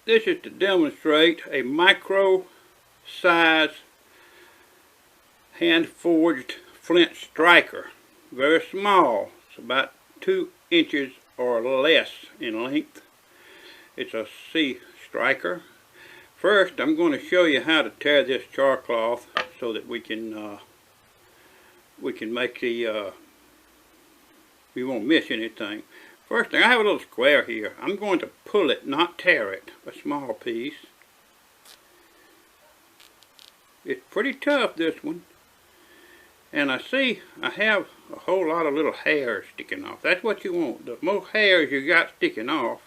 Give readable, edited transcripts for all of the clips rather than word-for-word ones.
This is to demonstrate a micro size hand forged flint striker. Very small. It's about 2 inches or less in length. It's a C striker. First, I'm going to show you how to tear this char cloth so that we can make the we won't miss anything. First thing, I have a little square here. I'm going to pull it, not tear it, a small piece. It's pretty tough, this one. And I see I have a whole lot of little hairs sticking off. That's what you want. The more hairs you got sticking off,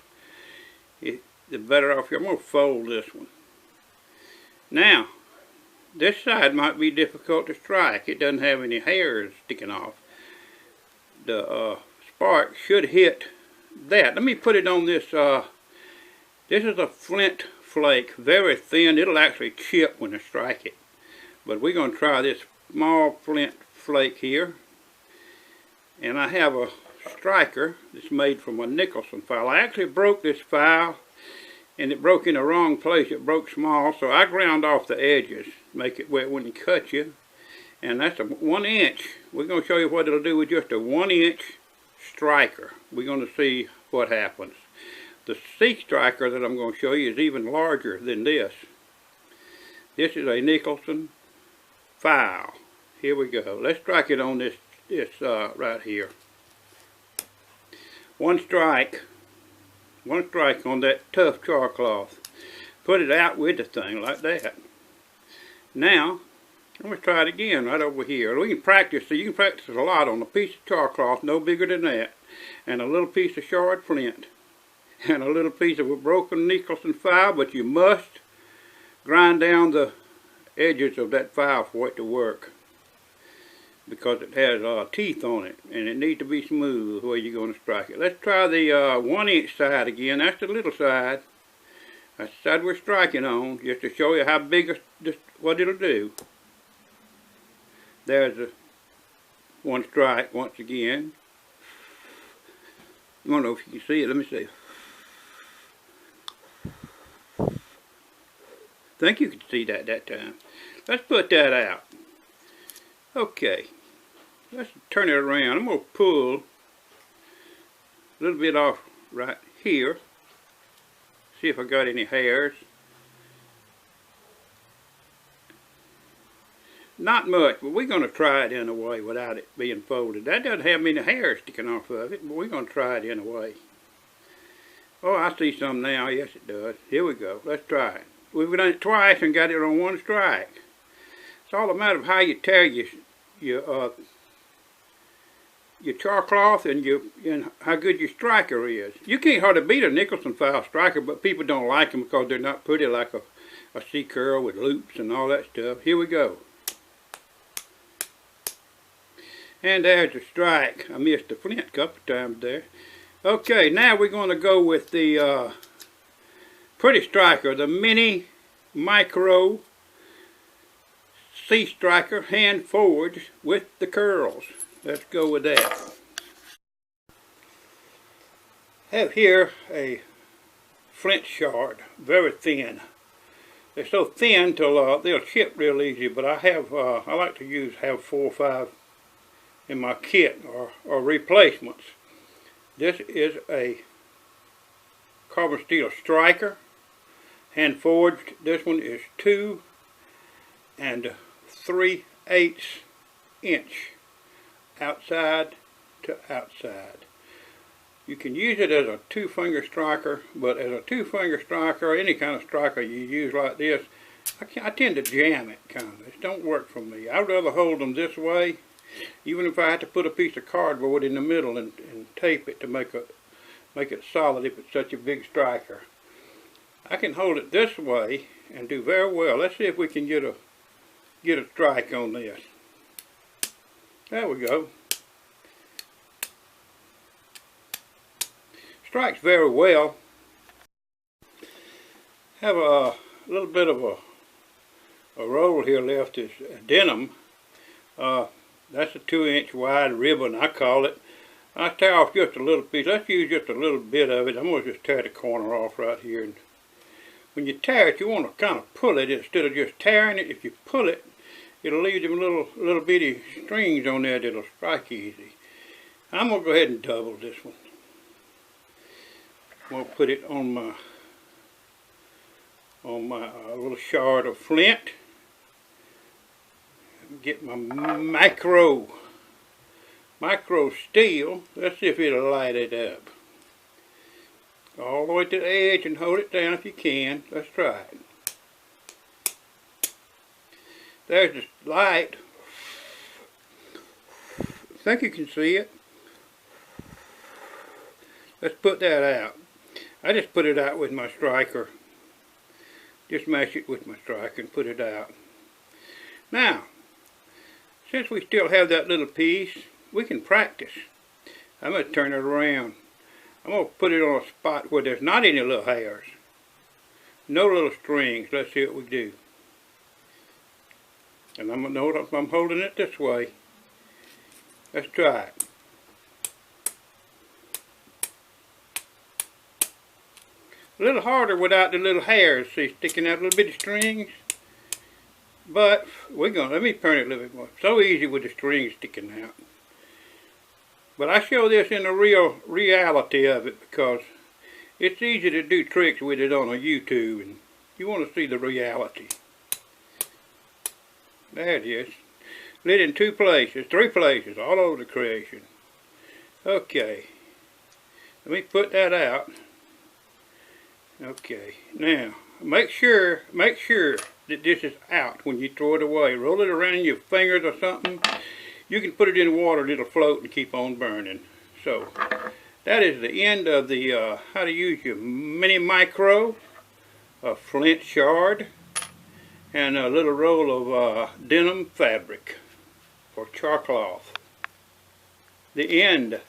the better off you're. I'm going to fold this one. Now, this side might be difficult to strike. It doesn't have any hairs sticking off. The spark should hit that. Let me put it on this. This is a flint flake, very thin. It'll actually chip when I strike it. But we're going to try this small flint flake here. And I have a striker that's made from a Nicholson file. I actually broke this file, and it broke in the wrong place. It broke small, so I ground off the edges, make it where it wouldn't cut you. And that's a 1 inch. We're going to show you what it'll do with just a 1 inch striker. We're going to see what happens. The C striker that I'm going to show you is even larger than this. This is a Nicholson file. Here we go. Let's strike it on this right here. One strike on that tough char cloth. Put it out with the thing like that. Now, I'm going to try it again right over here. We can practice, so you can practice a lot on a piece of char cloth, no bigger than that, and a little piece of shard flint, and a little piece of a broken Nicholson file, but you must grind down the edges of that file for it to work, because it has teeth on it, and it needs to be smooth the way you're going to strike it. Let's try the 1 inch side again. That's the little side. That's the side we're striking on, just to show you how big what it'll do. There's a one strike once again. I don't know if you can see it. Let me see. I think you can see that time. Let's put that out. Okay. Let's turn it around. I'm going to pull a little bit off right here. See if I got any hairs. Not much, but we're going to try it in a way without it being folded. That doesn't have many hairs sticking off of it, but we're going to try it in a way. Oh, I see some now. Yes, it does. Here we go. Let's try it. We've done it twice and got it on one strike. It's all a matter of how you tear your char cloth and how good your striker is. You can't hardly beat a Nicholson file striker, but people don't like them because they're not pretty like a C-curl with loops and all that stuff. Here we go. And there's the strike. I missed the flint a couple times there. Okay, now we're going to go with the pretty striker, the mini micro C striker, hand forged with the curls. Let's go with that. Have here a flint shard, very thin. They're so thin till they'll chip real easy, but I like to have 4 or 5 in my kit or replacements. This is a carbon steel striker, hand forged. This one is 2 3/8 inch outside to outside. You can use it as a 2-finger striker, but as a 2-finger striker, or any kind of striker you use like this, I tend to jam it kind of. It don't work for me. I'd rather hold them this way, even if I had to put a piece of cardboard in the middle and tape it to make it solid if it's such a big striker. I can hold it this way and do very well. Let's see if we can get a strike on this. There we go. Strikes very well. Have a little bit of a roll here left is denim. That's a 2-inch wide ribbon, I call it. I tear off just a little piece. Let's use just a little bit of it. I'm going to just tear the corner off right here and when you tear it, you want to kind of pull it instead of just tearing it. If you pull it, it'll leave them little bitty strings on there that'll strike easy. I'm gonna go ahead and double this one. I'm gonna put it on my little shard of flint. Get my micro steel. Let's see if it'll light it up. All the way to the edge and hold it down if you can. Let's try it. There's the light. I think you can see it. Let's put that out. I just put it out with my striker. Just mash it with my striker and put it out. Now, since we still have that little piece, we can practice. I'm going to turn it around. I'm going to put it on a spot where there's not any little hairs. No little strings. Let's see what we do. And I'm going to know I'm holding it this way. Let's try it. A little harder without the little hairs, see, sticking out little bitty strings. But let me turn it a little bit more. So easy with the strings sticking out. But I show this in the reality of it because it's easy to do tricks with it on a YouTube, and you want to see the reality. There it is. Lit in 2 places, 3 places, all over the creation. Okay. Let me put that out. Okay, now make sure that this is out when you throw it away. Roll it around in your fingers or something. You can put it in water and it'll float and keep on burning. So that is the end of the how to use your mini micro, a flint shard, and a little roll of denim fabric for charcloth. The end.